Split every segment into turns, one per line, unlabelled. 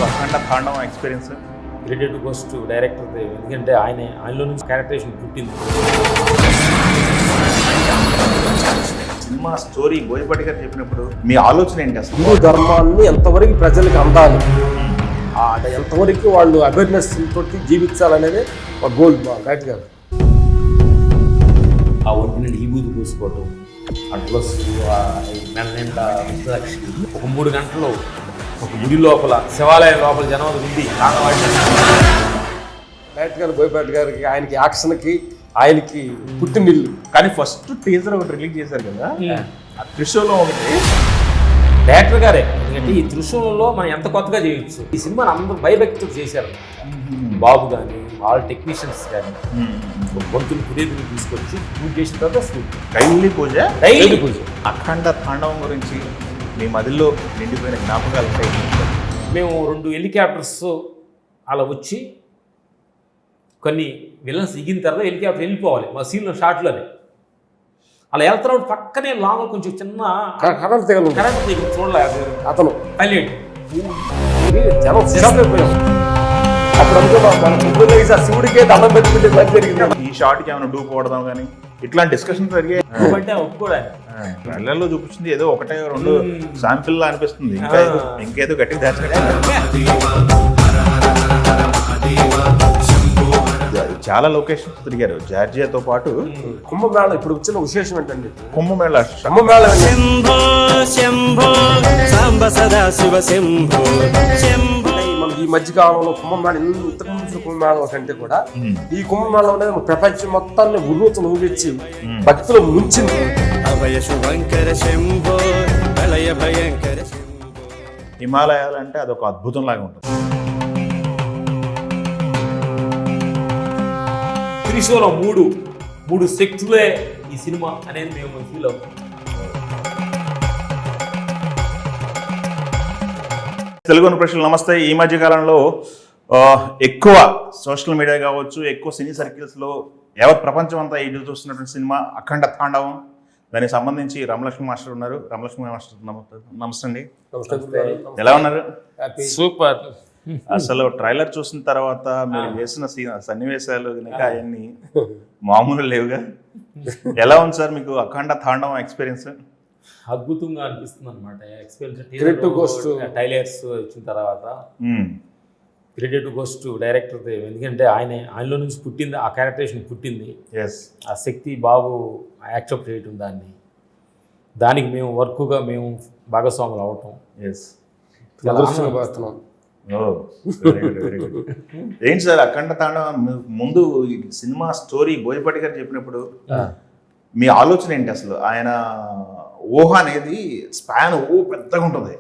అఖండ తాండవం experience
credit goes to director, ఎందుకంటే ఆయనలో నుంచి క్యారెక్టరేషన్ పుట్టింది.
సినిమా స్టోరీ బోయపాటి గారు చెప్పినప్పుడు మీ ఆలోచన ఏంటి అసలు?
హిందూ ధర్మాన్ని ఎంతవరకు ప్రజలకు అందాలి, ఎంతవరకు వాళ్ళు అవేర్నెస్ తోటి జీవించాలనేది ఒక గోల్ రైట్ గారు.
ఆ ఒంటి నుండి ఈబూది పూసుకోవటం, అట్లా మెల్లెండ ఒక 3 గంటలు ఒక గుడి లోపల, శివాలయం లోపల జనం ఉంది
రైట్ గారు. బోయపాటి గారికి ఆయనకి యాక్షన్కి ఆయనకి పుట్టినిల్లు.
కానీ ఫస్ట్ టీజర్ ఒకటి రిలీజ్ చేశారు కదా, ఆ త్రిశూలం ఒకటి
డైరెక్టర్ గారే. ఎందుకంటే ఈ త్రిశూలంలో మనం ఎంత కొత్తగా చేయొచ్చు. ఈ సినిమాని అందరూ భయభక్తితో చేశారు. బాబు కానీ ఆల్ టెక్నీషియన్స్ కానీ గొంతులు పురేతులు తీసుకొచ్చి పూజ చేసిన తర్వాత
డైలీ పూజ. అఖండ తాండవం గురించి మీ మదిలో నిండిపోయిన జ్ఞాపకాలు ఉంటాయి.
మేము 2 హెలికాప్టర్స్ అలా వచ్చి కొన్ని విలన్స్ దిగిన తర్వాత హెలికాప్టర్ వెళ్ళిపోవాలి మా సీన్లో షాట్లోనే. అలా వెళ్తున్నప్పుడు పక్కనే లాంగ్ కొంచెం చిన్న
కరెంట్
తీగ చూడలేదు
అతను
పైలట్.
అప్పుడు అనుకున్నా శివుడికే దండం పెట్టుకుంటే పని జరిగింది.
ఈ షాట్కి ఏమైనా డూ పోవడం కానీ ఇట్లాంటి డిస్కషన్ జరిగాయి. ట్రైలర్లో చూపించింది ఏదో 1-2 శాంపిల్ లా అనిపిస్తుంది, ఇంకేదో గట్టిగా దాచినట్టు. చాలా లొకేషన్స్ తిరిగారు జార్జియాతో పాటు.
కుంభమేళ ఇప్పుడు వచ్చిన విశేషం ఏంటండి,
కుంభమేళ
మన ఈ మధ్యకాలంలో కుంభమేళ ఇంతకు ముందు కుంభమేళ కంటే కూడా ఈ కుంభమేళ అనేది ప్రపంచం మొత్తాన్ని ఉర్రూతలు ఊగించి భక్తులు ముంచింది.
హిమాలయాలు అంటే అదొక అద్భుతం లాగా ఉంటుంది.
త్రిశూలం 3 శక్తులే ఈ సినిమా అనేది మేము ఫీల్ అవుతాం.
తెలుగు ప్రశ్నలు నమస్తే. ఈ మధ్య కాలంలో ఎక్కువ సోషల్ మీడియా కావచ్చు, ఎక్కువ సినీ సర్కిల్స్లో యావత్ ప్రపంచం అంతా ఎదురు చూస్తున్నటువంటి సినిమా అఖండ తాండవం. దానికి సంబంధించి రామలక్ష్మి మాస్టర్ ఉన్నారు. రామలక్ష్మి మాస్టర్ నమస్తే అండి. ఎలా ఉన్నారు?
సూపర్.
అసలు ట్రైలర్ చూసిన తర్వాత మీరు చేసిన సన్నివేశాలు కనుక అవన్నీ మామూలు లేవుగా. ఎలా ఉంది సార్ మీకు అఖండ తాండవం ఎక్స్పీరియన్స్?
అద్భుతంగా అనిపిస్తుంది అనమాట. ఎక్స్పీరియన్స్ టైలర్స్ వచ్చిన తర్వాత క్రెడిట్ గోస్ టు డైరెక్టర్, ఎందుకంటే ఆయనలో నుంచి పుట్టింది, ఆ క్యారెక్టరేషన్ పుట్టింది. ఆ శక్తి బాబు యాక్సెప్ట్ చేయటం, దానికి మేము వర్క్గా మేము భాగస్వాములు అవటం.
అదృష్టంగా
వెరీ గుడ్. ఏంటి సార్ అఖండ తాండవం ముందు సినిమా స్టోరీ బోయపాటి గారు చెప్పినప్పుడు మీ ఆలోచన ఏంటి అసలు? ఆయన ఊహ అనేది స్పాన్ పెద్దగా ఉంటుంది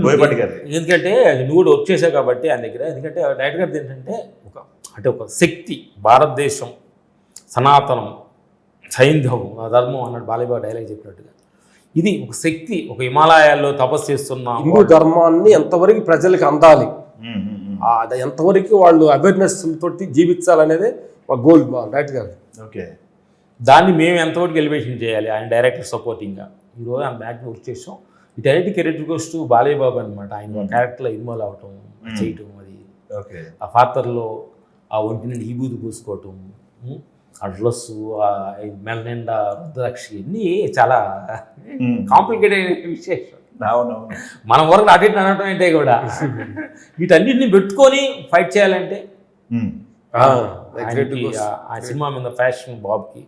బోయపాటి గారి.
ఎందుకంటే నువ్వు కూడా వచ్చేసావు కాబట్టి ఆయన దగ్గర. ఎందుకంటే డైరెక్టర్ గారిది ఏంటంటే ఒక శక్తి, భారతదేశం, సనాతనం, సైంధవం, ధర్మం అన్నట్టు బాలయ్య డైలాగ్ చెప్పినట్టుగా ఇది ఒక శక్తి, ఒక హిమాలయాల్లో తపస్సు చేస్తున్న
హిందూ ధర్మాన్ని ఎంతవరకు ప్రజలకు అందాలి, ఎంతవరకు వాళ్ళు అవేర్నెస్ తోటి జీవించాలనేది ఒక గోల్ రైట్ గారు.
ఓకే,
దాన్ని మేము ఎంతవరకు ఎలివేషన్ చేయాలి ఆయన డైరెక్టర్ సపోర్టింగ్గా. ఈరోజు ఆయన బ్యాక్ వర్క్ చేసాం. ఈ direct career goes to Balayya Babu అనమాట. ఆయన క్యారెక్టర్లో ఇన్వాల్వ్ అవటం, చేయటం, అది ఆ పాత్రలో ఆ ఒంటి నుండి ఈబూది పూసుకోవటం, ఆ డ్రెస్, మెల్లెండ రుద్రాక్షి, ఇవన్నీ చాలా కాంప్లికేటెడ్ విశేషం. మనం వరకు అటు ఇటు అనటం అంటే కూడా వీటన్నిటిని పెట్టుకొని ఫైట్ చేయాలంటే ఆ సినిమా మీద ఫ్యాషన్ బాబుకి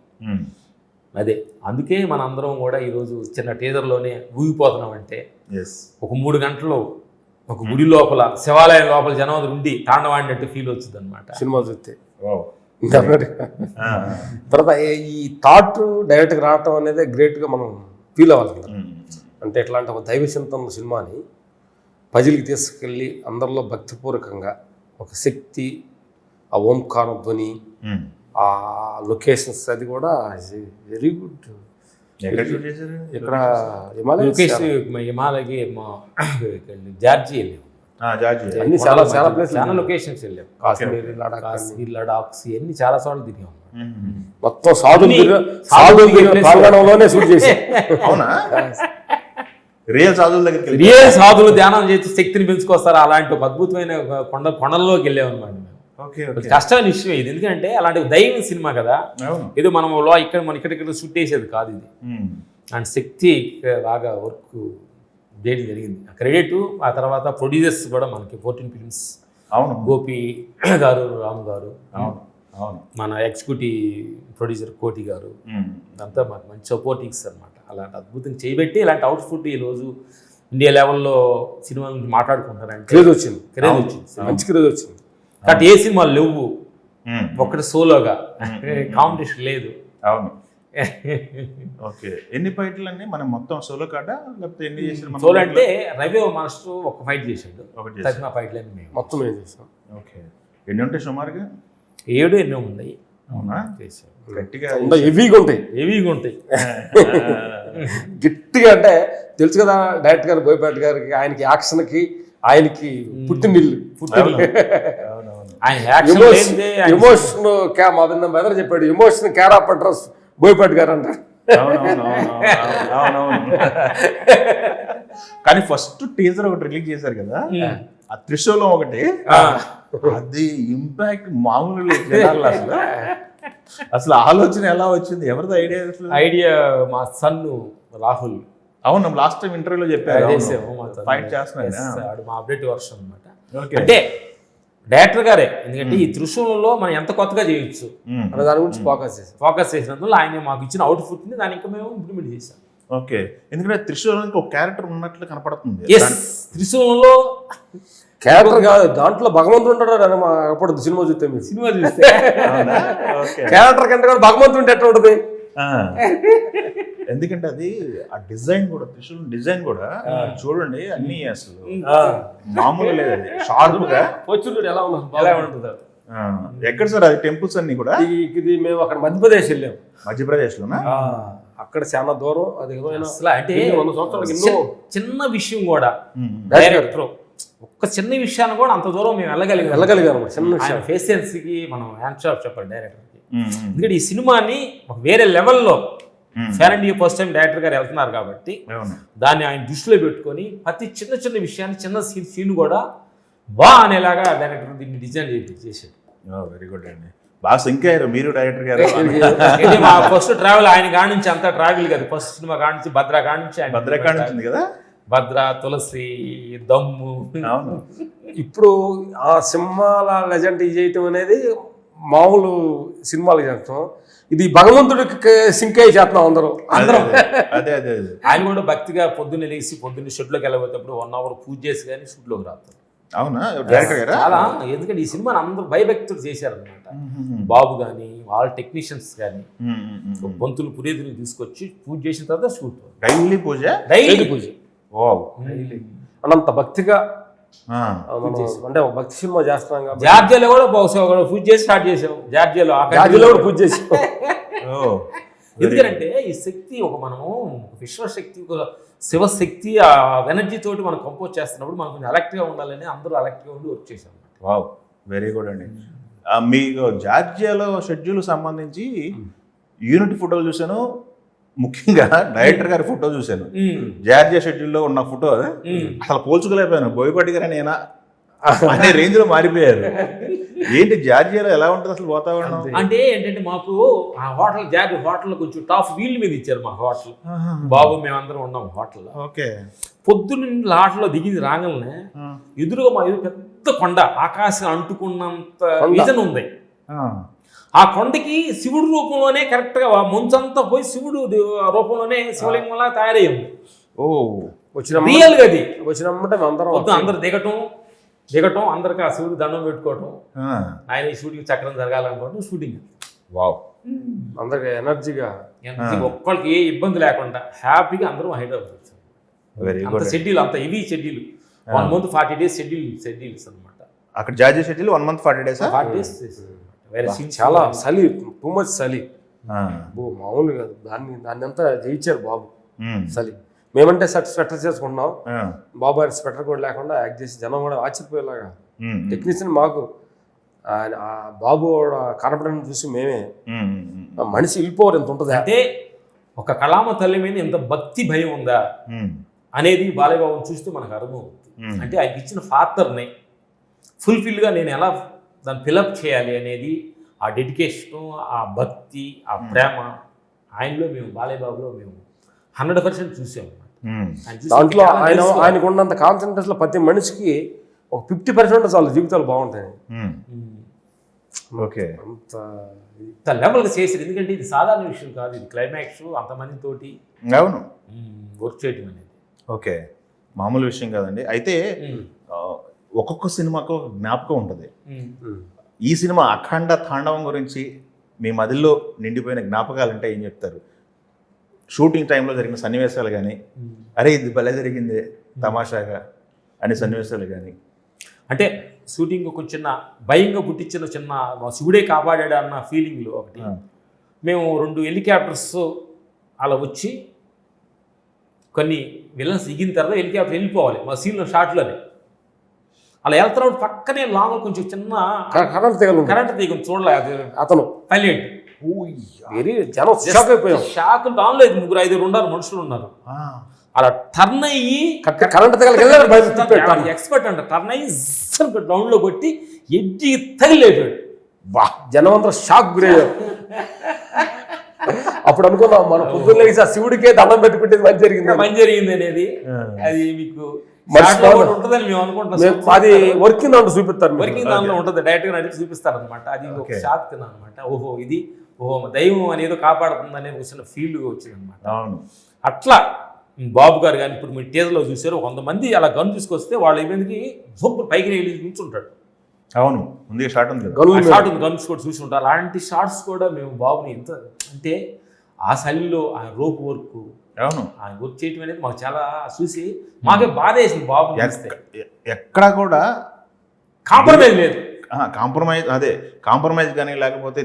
అదే. అందుకే మనందరం కూడా ఈరోజు చిన్న టీజర్లోనే ఊగిపోతున్నాం. అంటే ఒక 3 గంటలు ఒక గుడి లోపల, శివాలయం లోపల జనం ఉండి తాండవాడినట్టు ఫీల్ వచ్చింది అనమాట
సినిమా చూస్తే. తర్వాత ఈ థాట్ డైరెక్ట్గా రావటం అనేది గ్రేట్గా మనం ఫీల్ అవ్వాలి. అంటే ఎట్లాంటి ఒక దైవచింతం సినిమాని ప్రజలకి తీసుకెళ్ళి అందరిలో భక్తిపూర్వకంగా ఒక శక్తి, ఆ ఓంకార ధ్వని, ఆ లొకేషన్స్, అది కూడా వెరీ గుడ్. ఇక్కడ
హిమాలయకి జార్జి వెళ్ళాము,
అన్ని చాలా ప్లేస్,
చాలా లొకేషన్స్ వెళ్ళాము. కాశ్మీర్, లడాక్స్, ఇవన్నీ చాలా సార్లు తిరిగాము.
మొత్తం సాధు ప్రాంగణంలోనే షూట్ చేసి.
అవునా? రియల్ సాధువుల దగ్గరికి వెళ్ళి
రియల్ సాధువులు ధ్యానం చేసి శక్తిని పెంచుకొస్తారు. అలాంటి ఒక అద్భుతమైన కొండల్లోకి వెళ్ళామన్నమాట మేము.
ఓకే
కష్టమైన విషయం ఇది, ఎందుకంటే అలాంటి దైవం సినిమా కదా,
అవును.
ఏదో మనం ఇక్కడ షూట్ చేసేది కాదు ఇది. అండ్ శక్తి బాగా వర్క్ చేయడం జరిగింది. క్రెడిట్ ఆ తర్వాత ప్రొడ్యూసర్స్ కూడా మనకి 14 ఫిల్మ్స్,
అవును
గోపి గారు, రాము గారు,
అవును అవును
మన ఎగ్జిక్యూటివ్ ప్రొడ్యూసర్ కోటి గారు, అంతా మాకు మంచి సపోర్టింగ్స్ అనమాట. అలాంటి అద్భుతం చేయబెట్టి ఇలాంటి అవుట్పుట్ ఈరోజు ఇండియా లెవెల్లో సినిమా నుంచి మాట్లాడుకుంటారంటే
క్రేజ్ వచ్చింది,
వచ్చింది,
మంచి క్రేజ్ వచ్చింది.
కాబట్టి ఏ సినిమాలు లేవు, ఒకటి సోలోగా కాంపిటీషన్ లేదు.
అవును. ఓకే, ఎన్ని ఫైట్లు అండి మనం మొత్తం సోలో కాడా లేకపోతే ఎన్ని చేసారు?
సోలో అంటే రవి మాస్టర్ ఒక ఫైట్ చేశాడు,
ఒకటి
తగ్గిన ఫైట్లన్నీ మేము
మొత్తం ఏం చేసాం.
ఓకే, ఎన్ని ఉంటాయి సుమారుగా?
7 ఎన్నో ఉన్నాయి.
అవునా,
చేసాం.
గట్టిగా
హెవీగా ఉంటాయి,
హెవీగా ఉంటాయి.
గట్టిగా అంటే తెలుసు కదా డైరెక్టర్ గారు, బోయపాటి గారికి, ఆయనకి యాక్షన్కి ఆయనకి పుట్టినిల్లు. ఎమోషన్ మా మెదర్ చెప్పాడు, ఎమోషన్ క్యార్ ఆఫ్ అడ్రస్ బోయపాటి గారు అంటారు.
కానీ ఫస్ట్ టీజర్ ఒకటి రిలీజ్ చేశారు కదా, ఆ త్రిశూలం ఒకటి, అది ఇంపాక్ట్ మామూలు లేదు అసలు. అసలు ఆలోచన ఎలా వచ్చింది, ఎవరిది ఐడియా?
ఐడియా మా సన్ను రాహుల్.
అవును, లాస్ట్ టైం ఇంటర్వ్యూలో చెప్పారు ఫైట్
చేస్తున్నాడు, మా అప్డేట్ వర్షన్ అనమాట. అంటే డైరెక్టర్ గారే, ఎందుకంటే ఈ త్రిశూలంలో మనం ఎంత కొత్తగా చేయొచ్చు
అనే దాని గురించి
ఫోకస్ చేసినందువల్ల ఆయన మాకు ఇచ్చిన అవుట్పుట్ని దాన్ని ఇంకా మేము ఇంప్లిమెంట్ చేసాం.
ఓకే, ఎందుకంటే త్రిశూలానికి ఒక క్యారెక్టర్ ఉన్నట్లు కనపడుతుంది.
త్రిశూలంలో
క్యారెక్టర్ కాదు, దాంట్లో భగవంతుడు ఉంటాడు అప్పుడు సినిమా చూస్తే, మీరు
సినిమా చూస్తే
క్యారెక్టర్ కంటే కూడా భగవంతుడు ఎట్లా ఉంటుంది.
ఎందుకంటే అది ఆ డిజైన్ కూడా, త్రిశూలం డిజైన్ కూడా చూడండి, అన్ని అసలు మామూలు లేదు, అది షార్ప్ గా
ఎలా ఉంటుంది.
ఎక్కడ సార్ అది టెంపుల్స్ అన్ని కూడా?
ఇది మేము అక్కడ మధ్యప్రదేశ్ వెళ్ళాము.
మధ్యప్రదేశ్ లోనా?
అక్కడ చాలా దూరం. అది
అసలు అంటే 100 సంవత్సరాలకి ఎన్నో చిన్న విషయం కూడా డైరెక్టర్ ఒక్క చిన్న విషయాన్ని కూడా అంత దూరం మేము
వెళ్ళగలిగాము. చిన్న
ఫేషియన్స్కి మనం హ్యాండ్ షాప్ చెప్పాలి డైరెక్టర్కి. ఎందుకంటే ఈ సినిమాని ఒక వేరే లెవెల్లో ఫస్ట్ టైం డైరెక్టర్ గారు వెళ్తున్నారు కాబట్టి దాన్ని ఆయన దృష్టిలో పెట్టుకొని ప్రతి చిన్న చిన్న విషయాన్ని, చిన్న సీన్ కూడా అనేలాగా డైరెక్టర్ దీన్ని డిజైన్ చేశాడు.
వెరీ గుడ్ అండి, బాగా సింక్ అయ్యారు మీరు డైరెక్టర్ గారు.
మా ఫస్ట్ ట్రావెల్ ఆయన కాడి నుంచి అంతా ట్రావెల్ కాదు, ఫస్ట్ సినిమా కాడి నుంచి భద్రా కాడి నుంచి,
భద్రా కాడి నుంచి కదా,
భద్ర, తులసి, దమ్ము.
ఇప్పుడు ఆ సినిమాల లెజెండ్ చేయటం అనేది మామూలు సినిమాలు చేస్తాం, ఇది భగవంతుడికి సింక్ అయ్యి చేస్తున్నాం అందరం.
అదే అదే
ఆయన కూడా భక్తిగా పొద్దున్న లేచి పొద్దున్న షెడ్లోకి వెళ్ళబోయేటప్పుడు 1 hour పూజ చేసి కానీ షూట్లోకి రాస్తారు.
అవునా, డైరెక్టర్ గారా?
చాలా, ఎందుకంటే ఈ సినిమాని అందరూ భయభక్తులు చేశారనమాట. బాబు కానీ వాళ్ళ టెక్నీషియన్స్ కానీ బంతులు పురేతులు తీసుకొచ్చి పూజ చేసిన తర్వాత షూట్.
డైలీ పూజ?
డైలీ పూజ.
అనంత భక్తిగా అంటే ఒక భక్తి సినిమా చేస్తున్నాం కాబట్టి.
జార్జియాలో కూడా పూజ చేసి స్టార్ట్ చేసాం. జార్జియాలో
కూడా పూజ చేసాం.
ఎందుకంటే ఈ శక్తి ఒక మనము విశ్వశక్తి, శివశక్తి, ఆ ఎనర్జీ తోటి మనం కంపోజ్ చేస్తున్నప్పుడు మనం కొంచెం అలర్ట్గా ఉండాలని అందరూ అలర్ట్గా ఉండి వర్క్ చేసాం.
వావ్, వెరీ గుడ్ అండి. మీకు జార్జియాలో షెడ్యూల్ సంబంధించి యూనిట్ ఫోటోలు చూసాను, ముఖ్యంగా డైరెక్టర్ గారి ఫోటో చూశాను. జార్జియా షెడ్యూల్లో ఉన్న ఫోటో అసలు పోల్చుకోలేకపోయాను. బోయపాటి గారు నేనా అనే రేంజ్ లో మారిపోయారు. ఏంటి జార్జియాలో ఎలా ఉంటుంది అసలు వాతావరణం?
అంటే ఏంటంటే మాకు ఆ హోటల్, జార్జియా హోటల్ కొంచెం టాప్ వీల్ మీద ఇచ్చారు మా హోటల్. బాబు మేమందరం ఉన్నాం హోటల్లో.
ఓకే,
పొద్దున్న ఆటలో దిగింది రాగలనే ఎదురుగా మా ఎదురు పెద్ద కొండ, ఆకాశం అంటుకున్నంత విజన్ ఉంది. ఆ కొండకి శివుడు రూపంలోనే కరెక్ట్గా మంచంతా పోయి శివుడు రూపంలోనే శివలింగంలా తయారయ్యింది.
ఓ, వచ్చిన
రియల్గా అది
వచ్చినమ్మంటే అందరూ
దిగటం అందరికి ఆ శివుడికి దండం పెట్టుకోవటం, ఆయన ఈ షూటింగ్ చక్రం జరగాలనుకోవడం, షూటింగ్.
వావ్,
అందరికి ఎనర్జీగా,
ఒక్కళ్ళకి ఏ ఇబ్బంది లేకుండా హ్యాపీగా అందరూ హైదరాబాద్ వచ్చారు. అంత షెడ్యూల్, అంత ఇవి షెడ్యూల్ 1 month 40 days షెడ్యూల్స్ అనమాట.
అక్కడ Georgia schedule 1 month 40 days.
40 days
చాలా చలి, టూ మచ్ చలి, మామూలు కాదు. దాన్ని అంతా జయించారు బాబు. చలి మేమంటే స్వెటర్ చేసుకుంటున్నాం, బాబు ఆయన స్వెటర్ కూడా లేకుండా యాక్ట్ చేసి జనం కూడా ఆశ్చర్యపోయేలాగా. టెక్నీషియన్ మాకు బాబు కాన్ఫిడెన్స్ చూసి మేమే మనిషి వెళ్ళిపోరు ఎంత ఉంటుంది.
అంటే ఒక కళామ తల్లి మీద ఎంత భక్తి భయం ఉందా, అనేది బాలయ్యబాబుని చూస్తే మనకు అర్థమవుతుంది. అంటే ఆయనకి ఇచ్చిన ఫాదర్ని ఫుల్ఫిల్గా నేను ఎలా దాన్ని ఫిలప్ చేయాలి అనేది ఆ డెడికేషను, ఆ భక్తి, ఆ ప్రేమ ఆయనలో మేము బాలయ్యబాబులో మేము 100% చూసాము.
దాంట్లో ఆయనకు ఉన్నంత కాన్సన్ట్రేషన్లో ప్రతి మనిషికి ఒక 50% చాలు జీవితాలు బాగుంటాయి.
ఓకే,
అంత లెవెల్గా చేశారు. ఎందుకంటే ఇది సాధారణ విషయం కాదు, ఇది క్లైమాక్స్ అంతమందితోటి
అవును
వర్క్ చేయటం అనేది.
ఓకే, మామూలు విషయం కాదండి. అయితే ఒక్కొక్క సినిమాకు జ్ఞాపకం ఉంటుంది. ఈ సినిమా అఖండ తాండవం గురించి మీ మదిలో నిండిపోయిన జ్ఞాపకాలు అంటే ఏం చెప్తారు? షూటింగ్ టైంలో జరిగిన సన్నివేశాలు కానీ, అరే ఇది భలే జరిగింది తమాషాగా అనే సన్నివేశాలు కానీ.
అంటే షూటింగ్ ఒక చిన్న భయంగా పుట్టించిన చిన్న శివుడే కాపాడాడు అన్న ఫీలింగ్లో ఒకటి, మేము 2 హెలికాప్టర్స్ అలా వచ్చి కొన్ని విలన్స్ దిగిన తర్వాత హెలికాప్టర్ వెళ్ళిపోవాలి మా సీన్లో షాట్లోనే. అలా వెళ్తున్నప్పుడు పక్కనే లాంగ్ కొంచెం చిన్న కరెంట్ తీగ చూడలే అతను పైలట్.
వెరీ జనం షాక్ అయిపోయాం.
షాక్ దానిలో 3-5 ఉన్నారు మనుషులు ఉన్నారు. అలా టర్న్ అయ్యి
కరెంట్
ఎక్స్పర్ట్ అంట టర్న్ అయ్యి గ్రౌండ్లో కొట్టి ఎడ్జి తగిలేపాడు.
బా జనం అంతా షాక్ గురయ్యారు. అప్పుడు అనుకున్నాం మన పొద్దున్న శివుడికే దండం పెట్టుకుంటేది మంచి జరిగింది
అనేది. అది మీకు ఉంటుందని మేము అనుకుంటాం.
అది వర్కింగ్ దాంట్లో చూపిస్తారు,
వర్కింగ్ దాంట్లో ఉంటుంది, డైరెక్ట్ గా నడిపి చూపిస్తారు అనమాట. అది ఒక షాక్ తిన్నా అనమాట. ఓహో దైవం అనేదో కాపాడుతుంది అనే వచ్చిన ఫీల్ వచ్చింది అనమాట. అట్లా బాబు గారు కానీ ఇప్పుడు మీరు టీజర్లో చూసారు, 100 మంది అలా గన్ తీసుకొస్తే వాళ్ళ ఇబ్బందికి జొప్పు పైకి నిల్చుంటాడు.
అవును, ముందు షాట్ ఉంది,
షాట్ ఉంది, గన్స్ కూడా చూసి ఉంటారు. అలాంటి షాట్స్ కూడా మేము బాబుని ఎంత అంటే ఆ శైలిలో ఆయన రోప్ వర్క్,
అవును
ఆయన వర్క్ చేయటం అనేది మాకు చాలా చూసి మాకే బాధ వేసింది. బాబు
ఎక్కడా కూడా
కాంప్రమైజ్ లేదు.
కాంప్రమైజ్ కానీ లేకపోతే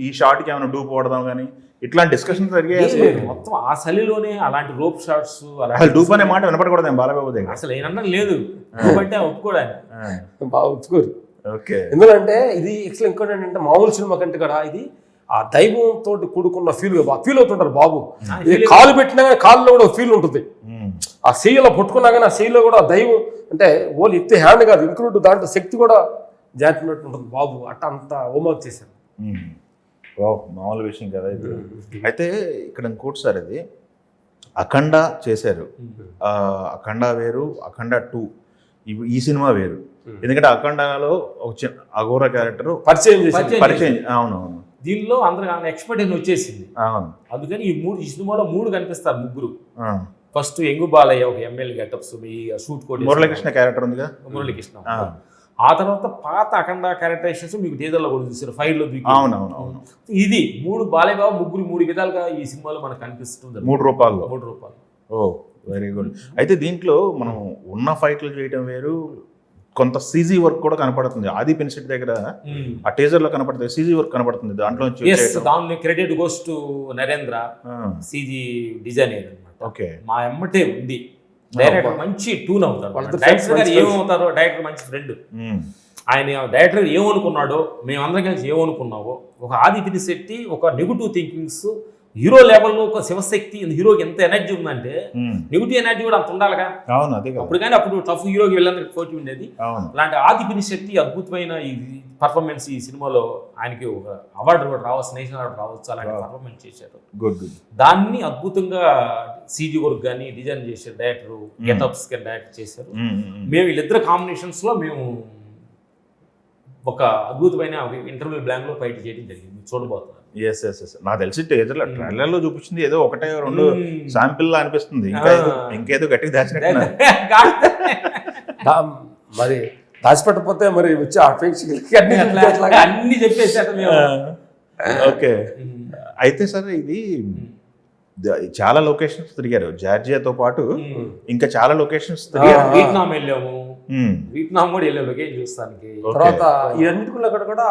ఈ షాట్కి ఏమైనా డూప్ పడదాం కానీ ఇట్లాంటి డిస్కషన్ జరిగాయి
మొత్తం ఆ శైలిలోనే. అలాంటి రోప్ షాట్స్
డూప్ అనే మాట వినపడకూడదు బాలబాబు దగ్గర
అసలు ఏమన్నా లేదు. అంటే ఒప్పుకోవడానికి
బాగా ఒప్పుకోరు.
ఓకే,
ఎందుకంటే ఇది యాక్చువల్ ఇంకోటి ఏంటంటే మామూలు సినిమా కంటే కూడా ఇది ఆ దైవంతో కూడుకున్న ఫీల్ అవుతుంటారు బాబు. ఇది కాలు పెట్టినా కానీ కాళ్ళలో కూడా ఫీల్ ఉంటుంది. ఆ చెయ్యిలో పట్టుకున్నా కానీ ఆ చెయ్యిలో కూడా దైవం అంటే ఓన్లీ ఎత్తే హ్యాండ్ కాదు, ఇంక్లూడ్ దాంట్లో శక్తి కూడా జాతినట్టు ఉంటుంది బాబు. అట్ట అంతా హోంవర్క్ చేశారు.
మామూలు విషయం కదా ఇది. అయితే ఇక్కడ ఇంకోటి సార్, ఇది అఖండ చేశారు, అఖండ వేరు, అఖండ 2 ఈ సినిమా వేరు. ఎందుకంటే అఖండలో ఒక చిన్న అఘోర క్యారెక్టర్ పరిచయం. అవునవును,
దీనిలో అందరూ ఎక్స్పర్ట్ వచ్చేసింది.
అవును,
అందుకని ఈ సినిమాలో 3 కనిపిస్తారు, 3. ఫస్ట్ ఎంగు బాలయ్య ఒక MLA getups, suit coat
Muralikrishna character ఉందిగా,
మురళీకృష్ణ. ఆ తర్వాత పాత అఖండ క్యారెక్టరైజేషన్స్ మీకు టీజర్లో కూడా చూసారు, ఫైర్లో.
అవునవును,
ఇది 3 బాలయ్యబాబు 3 విధాలుగా ఈ సినిమాలో మనకు కనిపిస్తుంది,
3 రూపాయలు.
ఓ
వెరీ గుడ్. అయితే దీంట్లో మనం ఉన్న ఫైట్లు చేయడం వేరు, కొంత సీజీ వర్క్ కూడా కనపడుతుంది. ఆది పినిషెట్టి దగ్గర ఆ టీజర్ లో కనపడుతుంది, సీజీ వర్క్ కనపడుతుంది. దాంట్లో
దాని credit goes to Narendra, CG designer అనమాట.
ఓకే,
మా ఎమ్మటే ఉంది. డైరెక్టర్ మంచి టూన్ అవుతారు, డైరెక్టర్ గారు ఏమవుతారో, డైరెక్టర్ మంచి ఫ్రెండ్. ఆయన డైరెక్టర్ ఏమనుకున్నాడో, మేమందరం కలిసి ఏమనుకున్నావో, ఒక ఆది పినిశెట్టి ఒక నెగిటివ్ థింకింగ్స్ హీరో లెవెల్లో ఒక శివశక్తి హీరోకి ఎంత ఎనర్జీ ఉందంటే నెగిటివ్ ఎనర్జీ కూడా అంత ఉండాలిగా.
అవును,
అప్పుడు కానీ అప్పుడు టఫ్ హీరోకి వెళ్ళడానికి పోటీ ఉండేది. అలాంటి ఆది పినిశెట్టి అద్భుతమైన ఈ పర్ఫార్మెన్స్ ఈ సినిమాలో ఆయనకి ఒక అవార్డు కూడా రావచ్చు, నేషనల్ అవార్డు రావచ్చు. అలాంటి పర్ఫార్మెన్స్ చేశారు. దాన్ని అద్భుతంగా సీజీ వర్క్ కానీ డిజైన్ చేశారు డైరెక్టర్, గెటప్స్ కానీ డైరెక్ట్ చేశారు. మేము వీళ్ళిద్దరు కాంబినేషన్స్ లో మేము ఒక అద్భుతమైన ఇంటర్వెల్ బ్లాంక్ లో ఫైట్ చేయడం జరిగింది, చూడబోతున్నారు.
నాకు తెలిసి ట్రైలర్లో చూపించింది ఏదో 1-2 శాంపిల్ లా అనిపిస్తుంది, ఇంకేదో గట్టిగా దాచినట్టు.
మరి దాచిపెట్టకపోతే మరి వచ్చి
అన్ని చెప్పేసారు.
ఓకే, అయితే సార్ ఇది చాలా లొకేషన్స్ తిరిగారు, జార్జియాతో పాటు ఇంకా చాలా లొకేషన్స్ తిరిగారు.
వియత్నాం వెళ్ళాము, వియత్నాం కూడా వెళ్ళాము లొకేషన్ చూస్తానికి.
తర్వాత ఇవన్నిటిలో కూడా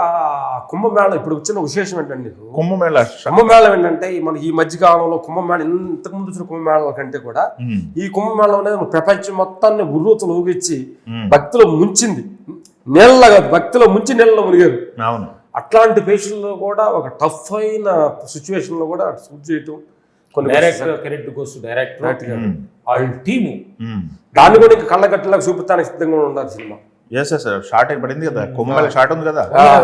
కుంభమేళ ఇప్పుడు వచ్చిన విశేషం ఏంటంటే,
కుంభమేళ
ఏంటంటే మన ఈ మధ్య కాలంలో కుంభమేళ ఇంతకు ముందు వచ్చిన కుంభమేళ కంటే కూడా ఈ కుంభమేళ అనేది ప్రపంచం మొత్తాన్ని ఉర్రూతలు ఊగిచ్చి భక్తులు ముంచింది. నీళ్ళగా భక్తులు ముంచి నీళ్ళలో మునిగారు.
అవును,
అట్లాంటి పేషెంట్లో కూడా ఒక టఫ్ అయిన సిచ్యువేషన్లో కూడా షూట్ చేయటం
director credit goes to director, వాళ్ళ టీము.
దాన్ని కూడా ఇంకా కళ్ళగట్టలాగా చూపించడానికి సిద్ధంగా ఉండాలి సినిమా.
ఎస్ సార్, షార్ట్ పడింది కదా, కుంభమేళ షార్ట్ ఉంది కదా,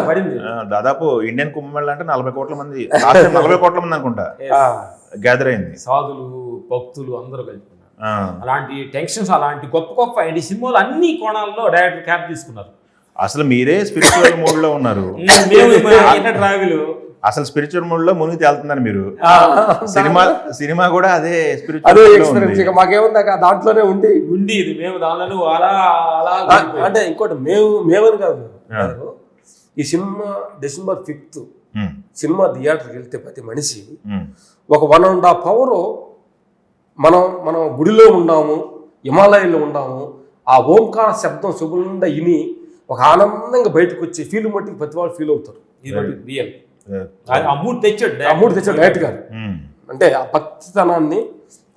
పడింది.
దాదాపు ఇండియన్ కుంభమేళ అంటే 40 కోట్ల మంది, 40 కోట్ల మంది అనుకుంటా గ్యాదర్ అయింది.
సాధులు భక్తులు అందరూ కలుపుకున్నారు. అలాంటి టెన్షన్స్, అలాంటి గొప్ప గొప్ప ఈ సినిమాలు అన్ని కోణాల్లో డైరెక్టర్ క్యాప్ తీసుకున్నారు.
అసలు మీరే స్పిరిచువల్ మూడ్ లో ఉన్నారు.
ట్రావెల్
అసలు స్పిరిచువల్ మూడ్ లో మునిగి తేలుతున్నారు మీరు. సినిమా కూడా అదే
ఎక్స్పీరియన్స్. ఇక మాకేముంది దాంట్లోనే ఉండి
ఇది మేము దానిలో అలా అలా
అంటే ఇంకోటి మేమని కాదు. ఈ సినిమా December 5th సినిమా థియేటర్కి వెళ్తే ప్రతి మనిషి ఒక 1.5 hour మనం గుడిలో ఉన్నాము, హిమాలయాల్లో ఉన్నాము, ఆ ఓంకార శబ్దం శుభ్రంగా విని ఒక ఆనందంగా బయటకు వచ్చి ఫీల్ మట్టికి ప్రతి వాళ్ళు ఫీల్ అవుతారు.
రియల్ అమూర్తి తెచ్చాడు
డైరెక్ట్ గారు. అంటే ఆ భక్తితనాన్ని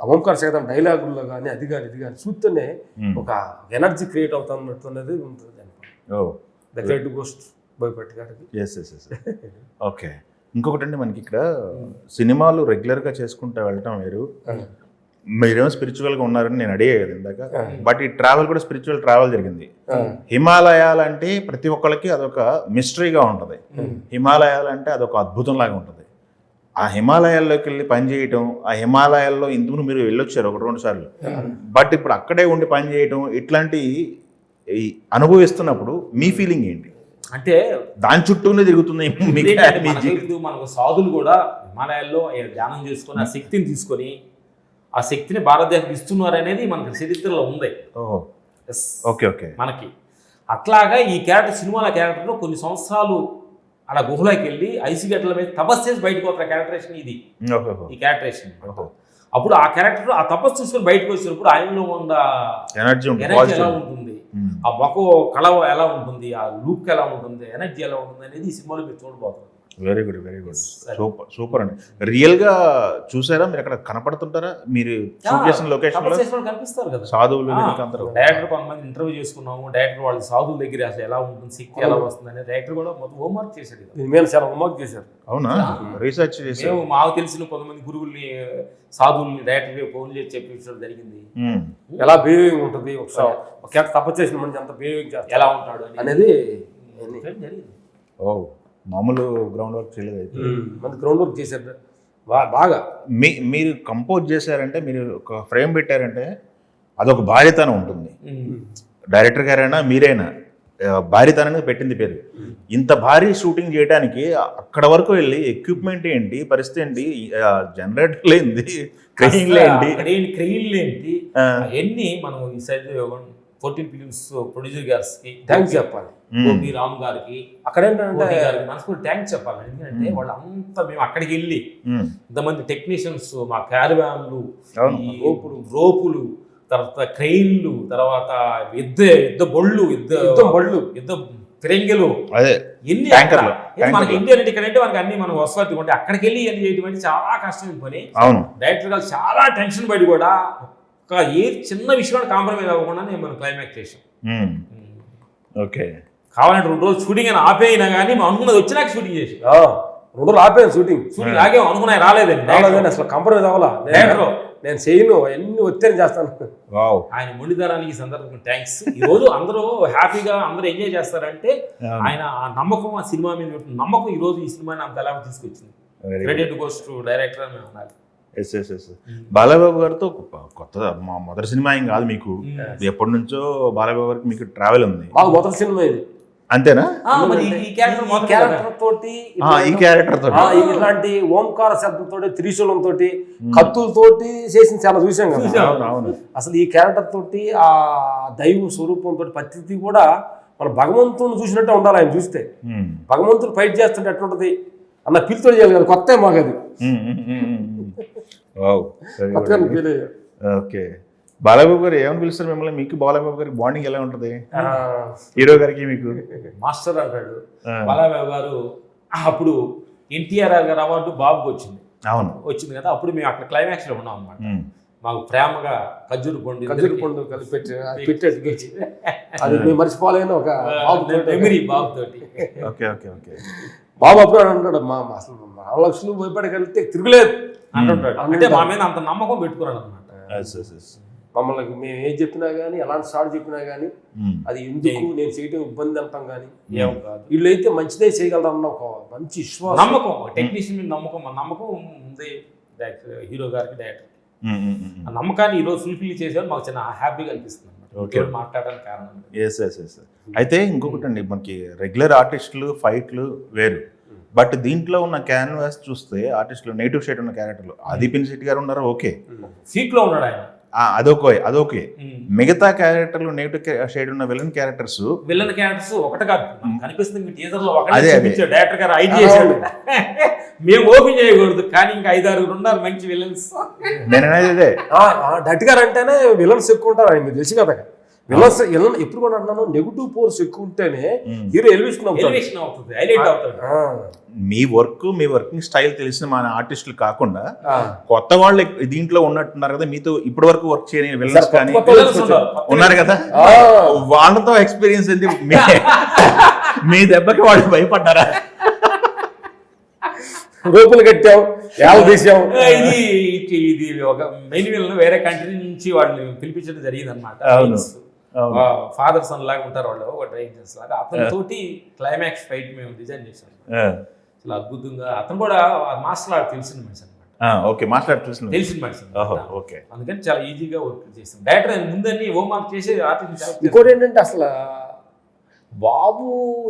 ఆ ఓంకార శబ్దం డైలాగుల్లో కానీ అది కానీ ఇది కానీ చూస్తేనే ఒక ఎనర్జీ క్రియేట్ అవుతున్నట్టు అనేది ఉంటుంది. ద గ్రేట్ గోస్ట్ బోయపాటి గారికి.
ఓకే, ఇంకొకటి అండి, మనకి ఇక్కడ సినిమాలు రెగ్యులర్గా చేసుకుంటూ వెళ్ళటం వేరు, మీరేమో స్పిరిచువల్గా ఉన్నారని నేను అడిగేది ఇందాక. బట్ ఈ ట్రావెల్ కూడా స్పిరిచువల్ ట్రావెల్ జరిగింది. హిమాలయాలు అంటే ప్రతి ఒక్కరికి అదొక మిస్టరీగా ఉంటుంది. హిమాలయాలు అంటే అదొక అద్భుతం లాగా ఉంటుంది. ఆ హిమాలయాల్లోకి వెళ్ళి పని చేయటం, ఆ హిమాలయాల్లో ఇందుకు మీరు వెళ్ళొచ్చారు 1-2 సార్లు, బట్ ఇప్పుడు అక్కడే ఉండి పని చేయటం, ఇట్లాంటి అనుభవిస్తున్నప్పుడు మీ ఫీలింగ్ ఏంటి?
అంటే
దాని చుట్టూనే తిరుగుతుంది.
మనకు సాధులు కూడా హిమాలయాల్లో ధ్యానం చేసుకొని ఆ శక్తిని తీసుకొని ఆ శక్తిని భారతదేశానికి ఇస్తున్నారు అనేది మనకి చరిత్రలో ఉంది.
ఓకే ఓకే,
మనకి అట్లాగా ఈ క్యారెక్టర్ సినిమాల క్యారెక్టర్లో కొన్ని సంవత్సరాలు అలా గుహలోకి వెళ్ళి ఐసిగట్ల మీద తపస్సు చేసి బయటకు వస్తున్న క్యారెక్టరేషన్ ఇది. ఈ క్యారెక్టరేషన్ అప్పుడు ఆ క్యారెక్టర్ ఆ తపస్సు చేసుకొని బయటకు వచ్చినప్పుడు ఆయనలో ఉన్న ఎనర్జీ ఎలా ఉంటుంది, ఆ మొక్క కళ ఎలా ఉంటుంది, ఆ లుక్ ఎలా ఉంటుంది, ఎనర్జీ ఎలా ఉంటుంది అనేది ఈ సినిమాలో మీరు చూడబోతున్నారు.
Very good, very good, super అండి. రియల్ గా చూసారా మీరు? అక్కడ కనపడుతుంటారా మీరు షూట్ చేసిన లొకేషన్ లో?
కనిపిస్తారు కదా
సాధువులు.
డైరెక్టర్ కొంతమంది ఇంటర్వ్యూ చేసుకున్నాము, డైరెక్టర్ వాళ్ళ సాధువుల దగ్గర అసలు ఎలా ఉంటుంది, శక్తి ఎలా వస్తుంది అనేది డైరెక్టర్ కూడా మొత్తం హోంవర్క్ చేశాడు.
చాలా హోంవర్క్ చేశారు.
అవునా? రీసెర్చ్ చేశారు.
మాకు తెలిసిన కొంతమంది గురువుల్ని సాధువుల్ని డైరెక్టర్ ఫోన్ చేసి చెప్పించడం జరిగింది.
ఎలా బిహేవింగ్ ఉంటుంది, ఒకసారి తపస్సు చేసిన మనిషి అంత బిహేవింగ్
ఎలా ఉంటాడు అనేది జరిగింది.
ఓ, మామూలు గ్రౌండ్ వర్క్ చేయలేదు అయితే.
మంది గ్రౌండ్ వర్క్ చేశారు బాగా.
మీరు కంపోజ్ చేశారంటే, మీరు ఒక ఫ్రేమ్ పెట్టారంటే అదొక భారీతనం ఉంటుంది. డైరెక్టర్ గారైనా మీరైనా భారీతనానికి పెట్టింది పేరు. ఇంత భారీ షూటింగ్ చేయడానికి అక్కడ వరకు వెళ్ళి ఎక్విప్మెంట్ ఏంటి, పరిస్థితి ఏంటి, జనరేటర్లు ఏంటి, క్రెయిన్లు
ఏంటి, అవన్నీ మనం ఈ సైడ్ 14 ఫిలిమ్స్ ప్రొడ్యూసర్ గారికి థ్యాంక్స్ చెప్పాలి. రామ్ గారికి అక్కడ ఏంటంటే మనస్ఫూర్తి థ్యాంక్స్ చెప్పాలి. ఎందుకంటే వాళ్ళు అంతా మేము అక్కడికి వెళ్ళి ఇంతమంది టెక్నీషియన్స్, మా క్యారవాన్లు, రోపులు, తర్వాత క్రెయిన్లు, తర్వాత యుద్ధ బొళ్ళు, యుద్ధ ఫిరంగిలు, ఎన్ని మనకి ఇండియా ఇక్కడ అంటే మనకి అన్ని మనం వసతి ఉంటే అక్కడికి వెళ్ళి ఎన్ని చేయడం అంటే చాలా కష్టం పని. డైరెక్టర్ గారు చాలా టెన్షన్ పడి కూడా ఏ చిన్న విషయంలో కాంప్రమైజ్ అవ్వకుండా మనం క్లైమాక్స్ చేసాం.
ఓకే,
కావాలంటే 2 రోజులు షూటింగ్ అని ఆపేయినా కానీ మనం అనుకున్నది వచ్చినాక షూటింగ్ చేసి
2 రోజులు ఆపేది షూటింగ్
ఆగే అనుకున్నాయి రాలేదండి.
అసలు కాంప్రమైజ్ అవ్వాలా, నేను చేయను, ఎన్ని వచ్చేది చేస్తాను.
ఆయన మొండితనానికి సందర్భంగా థ్యాంక్స్. ఈ రోజు అందరూ హ్యాపీగా అందరూ ఎంజాయ్ చేస్తారంటే ఆయన ఆ నమ్మకం, ఆ సినిమా మీద నమ్మకం ఈ రోజు ఈ సినిమాని అంత ఎలా తీసుకొచ్చింది. క్రెడిట్ గోస్ టు డైరెక్టర్ అని అన్నారు.
బాలబాబు గారితో కొత్త మా మొదటి సినిమా ఏం కాదు మీకు, ఎప్పటి నుంచో బాలబాబు గారికి మీకు ట్రావెల్ ఉంది.
మొదటి సినిమా ఇది అంతేనా?
ఈ క్యారెక్టర్ తోటి
ఇట్లాంటి ఓంకార శబ్దంతో, త్రిశూలంతో, కత్తులతోటి చేసిన చాలా చూసాం కదా. అసలు ఈ క్యారెక్టర్ తోటి ఆ దైవ స్వరూపంతో ప్రతి కూడా మన భగవంతుని చూసినట్టే ఉండాలి. ఆయన చూస్తే భగవంతుడు ఫైట్ చేస్తుంటే ఎట్లుంటది అన్న పిలుతో చేయాలి కదా, కొత్త మాకు అది.
ఓకే, బాలబాబు గారు ఏమని పిలుస్తారు మిమ్మల్ని? మీకు బాలబాబు గారికి బాండింగ్ ఎలా ఉంటుంది? హీరో గారికి మీకు
మాస్టర్ అంటాడు బాలబాబు గారు. అప్పుడు ఎన్టీఆర్ గారు అవార్డు బాబుకి వచ్చింది.
అవును,
వచ్చింది కదా. అప్పుడు మేము అక్కడ క్లైమాక్స్ లో ఉన్నాం అన్నమాట. మాకు ప్రేమగా ఖర్జూర పండు
కలిపి పెట్టాడు. అది మేము మర్చిపోలేని ఒక
మెమరీ బాబు తోటి.
Okay okay okay.
బాబు అప్పుడు అంటాడు అసలు 4 లక్షలు భయపడికి వెళ్తే తిరుగులేదు
అంటుంటాడు. అంటే మా మీద అంత నమ్మకం పెట్టుకున్నాడు అనమాట.
మమ్మల్ని మేము ఏం చెప్పినా కానీ ఎలాంటి స్టార్ట్ చెప్పినా కానీ అది ఎందుకు నేను చేయడం ఇబ్బంది అంటాం కానీ
ఏం కాదు,
వీళ్ళైతే మంచిదే చేయగలరన్న ఒక మంచి విశ్వాసం,
నమ్మకం, టెక్నీషియన్ మీద నమ్మకం ఉంది హీరో గారికి, డైరెక్టర్. ఆ నమ్మకాన్ని ఈరోజు ఫుల్ఫిల్ చేసేది మాకు చాలా హ్యాపీగా అనిపిస్తుంది అన్నమాట. మాట్లాడడానికి కారణం.
అయితే ఇంకొకటి అండి, మనకి రెగ్యులర్ ఆర్టిస్టులు ఫైట్లు వేరు, బట్ దీంట్లో ఉన్న క్యాన్వాస్ చూస్తే ఆర్టిస్టులు నెగిటివ్ షేడ్ ఉన్న క్యారెక్టర్లు ఆదిపిన్ శెట్టి గారు ఉన్నారు, ఓకే
సీట్ లో ఉన్నాడు ఆయన,
అదొకే. మిగతా క్యారెక్టర్లు నెగిటివ్ షేడ్ ఉన్న విలన్ క్యారెక్టర్స్
ఒకటి కాదు కనిపిస్తుంది మీ టీజర్ లో. డైరెక్టర్ గారు ఐడి చేశాడు, మేము ఓపెన్ చేయకూడదు కానీ ఇంకా 5-6 ఉన్నారు మంచి విలన్స్.
నేను అనేది
డట్ గారు అంటేనే విలన్స్ ఎక్కువ ఉంటారు ఆయన, మీకు తెలుసు కదా. విలన్స్ ఎప్పుడు కూడా అంటున్నాను, నెగిటివ్ ఫోర్స్ ఎక్కువ ఉంటేనే హీరో ఎలివేషన్
అవుతుంది, హైలైట్ అవుతుంది.
మీ వర్కింగ్ స్టైల్ తెలిసిన మన ఆర్టిస్టులు కాకుండా కొత్త వాళ్ళు దీంట్లో ఉన్నట్టున్నారు కదా, మీతో ఇప్పటి వరకు వర్క్ చేయని విలన్స్ కానీ ఉన్నారు కదా, వాళ్ళతో ఎక్స్పీరియన్స్ ఏంటి? మీ దెబ్బకి వాళ్ళు భయపడ్డారా?
రూపులు కట్టాం, ఏళ్ళు తీసాం.
ఇది ఒక మెయిన్ విలన్ వేరే కంట్రీ నుంచి వాళ్ళని పిలిపించడం జరిగింది అనమాట. ఫాదర్ సన్ లాగా ఉంటారు వాళ్ళు, ఒక డ్రైవర్స్ లాగా. అతనితోటి క్లైమాక్స్ ఫైట్ మేము డిజైన్ చేసాం, చాలా అద్భుతంగా. అతను కూడా మార్షల్ ఆర్ట్ తెలిసిన మనిషి అనమాట, తెలిసిన మనిషి. అందుకని చాలా ఈజీగా వర్క్ చేసాం. డైరెక్టర్ ముందన్ని హోంవర్క్ చేసి ఆర్టిస్ట్.
ఇంకోటి ఏంటంటే అసలు బాబు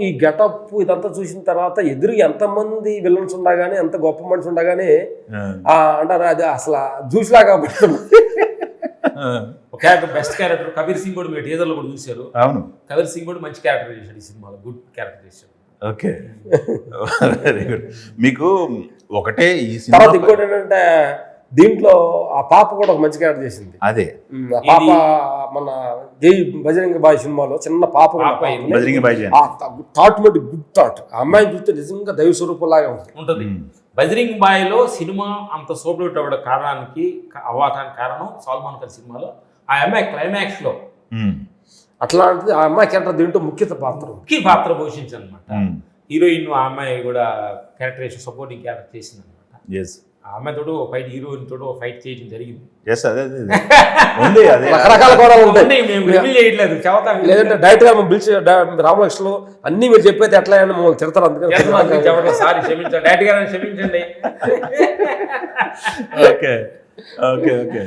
ఈ గెటప్ ఇదంతా చూసిన తర్వాత ఎదురు ఎంతమంది విలన్స్ ఉండగానే, ఎంత గొప్ప మనిషి ఉండగానే అంటారు అది అసలు జ్యూస్లాగా పడుతుంది.
Character, best character Kabir Singh కూడా మీరు టీజర్లో కూడా చూశారు.
అవును,
కబీర్ సింగ్ కూడా మంచి క్యారెక్టర్ చేశాడు ఈ సినిమాలో, గుడ్ క్యారెక్టర్ చేశాడు.
Okay, very good. మీకు ఒకటే ఈ
సినిమా ఇంకోటి ఏంటంటే దీంట్లో ఆ పాప కూడా ఒక మంచి క్యారెక్టర్ చేసింది.
అదే
పాప మన జై బజరంగ బాయ్ సినిమాలో చిన్న పాప థాట్ మట్టి గుడ్ థాట్. ఆ అమ్మాయిని చూస్తే నిజంగా దైవ స్వరూపంలాగా ఉంటుంది.
బజరంగ్ బాయ్లో సినిమా అంత సూపర్ హిట్ అవ్వడానికి కారణం సల్మాన్ ఖాన్ సినిమాలో ఆ అమ్మాయి క్లైమాక్స్ లో
అట్లాంటిది ఆ అమ్మాయి క్యారెక్టర్ దీంట్లో ముఖ్య పాత్ర
పోషించింది అనమాట. హీరోయిన్ ఆ అమ్మాయి కూడా క్యారెక్టరేషన్ సపోర్టింగ్ క్యారెక్టర్ చేసింది అనమాట. ఆ అమ్మాయితో ఫైట్, హీరోయిన్ తోటి ఫైట్ చేయడం జరిగింది.
రకరకాల కూడా ఉంటాయి,
లేదంటే
డైరెక్ట్ గా పిలిచి రామలక్ష్మణ్ అన్ని మీరు చెప్పేది ఎట్లా అని మమ్మల్ని తిడతారు. అందుకని
సారీ క్షమించండి, డైరెక్ట్ గా క్షమించండి.
Okay okay okay,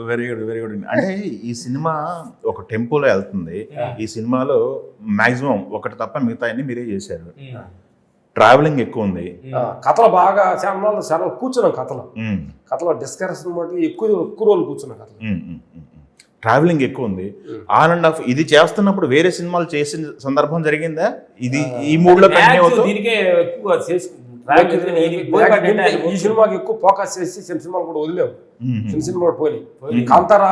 very good very good. అంటే ఈ సినిమా ఒక టెంపోలో వెళ్తుంది. ఈ సినిమాలో మాక్సిమం ఒకటి తప్ప మిగతా అన్ని మీరే చేశారు. ట్రావెలింగ్ ఎక్కువ ఉంది,
కథలు బాగా చాలా కూర్చున్నాం. కథలో డిస్కషన్ బట్టి ఎక్కువ రోజులు కూర్చున్నాం. కథలు
ట్రావెలింగ్ ఎక్కువ ఉంది. ఆన్ అండ్ ఆఫ్ ఇది చేస్తున్నప్పుడు వేరే సినిమాలు చేసిన సందర్భం జరిగిందా? ఇది ఈ మూడ్ లో
ఈ సినిమాకి ఎక్కువ ఫోకస్ చేసి చిన్న సినిమాలు కూడా వదిలేము, చిన్న సినిమా కూడా పోయి. కాంతారా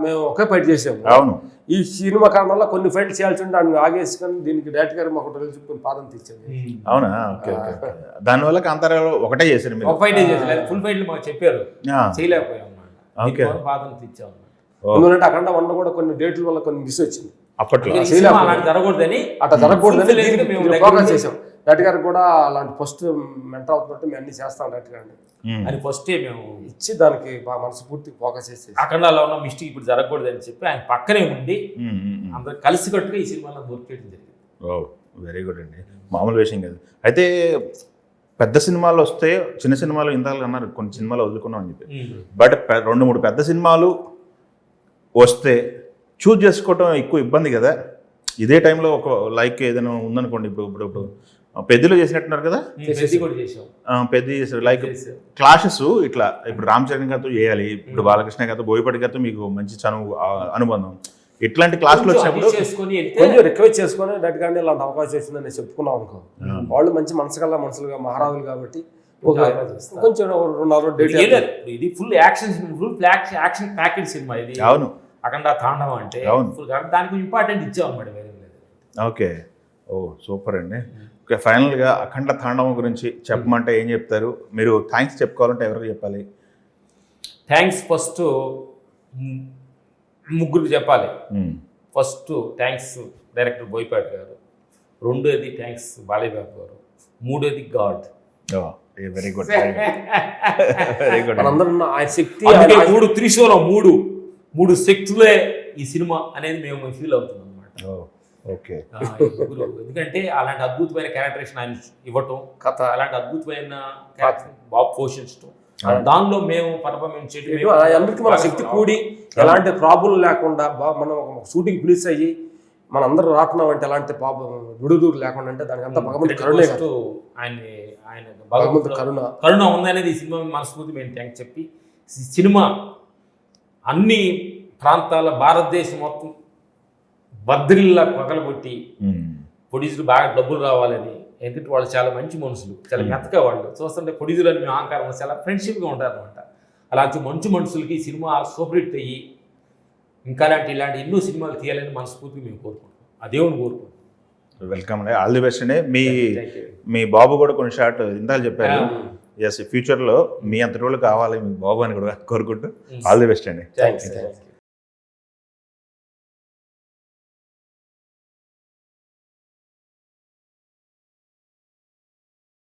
మేము ఒకే ఫైట్ చేసాము.
అవును,
ఈ సినిమా కారణంలో కొన్ని ఫైట్లు చేయాల్సి ఉంటే ఆయన ఆగేసుకొని దీనికి డైరెక్ట్ గారు మాకు చెప్పుకొని పాదం తెచ్చాము.
అవునా? Okay okay. దానివల్ల కాంతారా ఒకటే చేశారు మీరు?
ఫైట్ చేసారు, ఫుల్ ఫైట్లు మాకు చెప్పారు, చేయలేకపోయాం. పాదం తెచ్చాము.
ఎందుకంటే అక్కడ వన్ కూడా కొన్ని డేట్ల వల్ల కొన్ని మిస్ వచ్చింది.
అప్పట్లో
జరగకూడదని
అట్లా జరగకూడదని ఫోకస్ చేసాం. డైరెక్టర్ గారు కూడా అలాంటి ఫస్ట్ మెంటర్ అవుతున్నట్టు మేము అన్ని చేస్తాం. డైరెక్టర్ గారిని
అని ఫస్టే మేము
ఇచ్చి దానికి బాగా మనసు పూర్తి ఫోకస్ చేసి
అఖండాలో ఉన్న మిస్టేక్ ఇప్పుడు జరగకూడదు అని చెప్పి ఆయన పక్కనే ఉండి అందరూ కలిసికట్టుగా ఈ సినిమాలో వర్క్ చేయడం జరిగింది.
ఓ వెరీ గుడ్ అండి, మామూలు విషయం కాదు. అయితే పెద్ద సినిమాలు వస్తే చిన్న సినిమాలు ఇందాక అన్నారు కొన్ని సినిమాలు వదులుకున్నాం అని చెప్పి, బట్ 2-3 పెద్ద సినిమాలు వస్తే చూజ్ చేసుకోవటం ఎక్కువ ఇబ్బంది కదా. ఇదే టైంలో ఒక లైక్ ఏదైనా ఉందనుకోండి, ఇప్పుడు పెద్దలు చేసినట్టున్నారు కదా, పెద్ద చేశారు. లైక్ క్లాషెస్ ఇట్లా ఇప్పుడు రామ్ చరణ్ గారితో చేయాలి, ఇప్పుడు బాలకృష్ణ గారితో, బోయపాటి గారితో మీకు మంచి అనుబంధం. ఇట్లాంటి క్లాసులు వచ్చినప్పుడు
కొంచెం రిక్వెస్ట్ చేసుకొని డైరెక్ట్ గానే ఇలాంటి అవకాశం వచ్చిందని చెప్పుకున్నాం అనుకో. వాళ్ళు మంచి మనుషులుగా మహారాజులు కాబట్టి కొంచెం 2 డేట్.
ఇది ఫుల్ యాక్షన్ ప్యాకేజ్ సినిమా ఇది.
అవును,
అఖండ తాండవం అంటే దానికి ఇంపార్టెంట్ ఇచ్చాం అన్నమాట.
ఓకే, ఓ సూపర్ అండి. ఓకే, ఫైనల్గా అఖండ తాండవం గురించి చెప్పమంటే ఏం చెప్తారు? మీరు థ్యాంక్స్ చెప్పుకోవాలంటే ఎవరికి చెప్పాలి?
థ్యాంక్స్ ఫస్ట్ ముగ్గురికి చెప్పాలి. ఫస్ట్ థ్యాంక్స్ డైరెక్టర్ బోయపాటి గారు, రెండోది థ్యాంక్స్ బాలయ్య బాబు గారు, మూడోది God.
Very good very good.
మనందరం ఆయన శక్తి
అందుకే మూడు త్రిశూలం, మూడు శక్తులే ఈ సినిమా అనేది మేము ఫీల్ అవుతున్నాం అనమాట.
ఓకే.
ఎందుకంటే అలాంటి అద్భుతమైన క్యారెక్టరేషన్ ఆయన ఇవ్వటం,
కథ
అలాంటి అద్భుతమైన బాబు పోషించడం, దానిలో మేము పర్ఫార్మెన్స్ చేయడం,
అందరికీ మన శక్తి కూడి ఎలాంటి ప్రాబ్లం లేకుండా మనం షూటింగ్ ఫినిష్ అయ్యి మన అందరూ రాటున్నాం అంటే ఎలాంటి విడుదూరు లేకుండా అంటే దానికి అంతా భగవంతుడి కరుణే కాదు.
ఆయన
భగవంతుడి
కరుణ ఉందనేది ఈ సినిమా మనస్ఫూర్తి మేము థ్యాంక్స్ చెప్పి, సినిమా అన్ని ప్రాంతాల భారతదేశం మొత్తం బద్రిల్లా పగలగొట్టి ప్రొడ్యూసర్ బాగా డబ్బులు రావాలని. ఎందుకంటే వాళ్ళు చాలా మంచి మనుషులు, చాలా మెత్తగా వాళ్ళు చూస్తుంటే ప్రొడ్యూసర్ అని మేము అహంకారం చాలా ఫ్రెండ్షిప్గా ఉంటారు అనమాట. అలాంటి మంచి మనుషులకి ఈ సినిమా సూపర్ హిట్ అయ్యి ఇంకా ఇలాంటి ఎన్నో సినిమాలు తీయాలని మనస్ఫూర్తిగా మేము కోరుకుంటాం, ఆ దేవుని కోరుకుంటాం.
వెల్కమ్ అండి, ఆల్ ది బెస్ట్ అండి. మీ బాబు కూడా కొన్ని షార్ట్ ఇందాక చెప్పారు. ఎస్, ఫ్యూచర్లో మీ అంతటి వాళ్ళు కావాలి మీ బాబు అని కూడా కోరుకుంటూ ఆల్ ది బెస్ట్ అండి.
థ్యాంక్స్.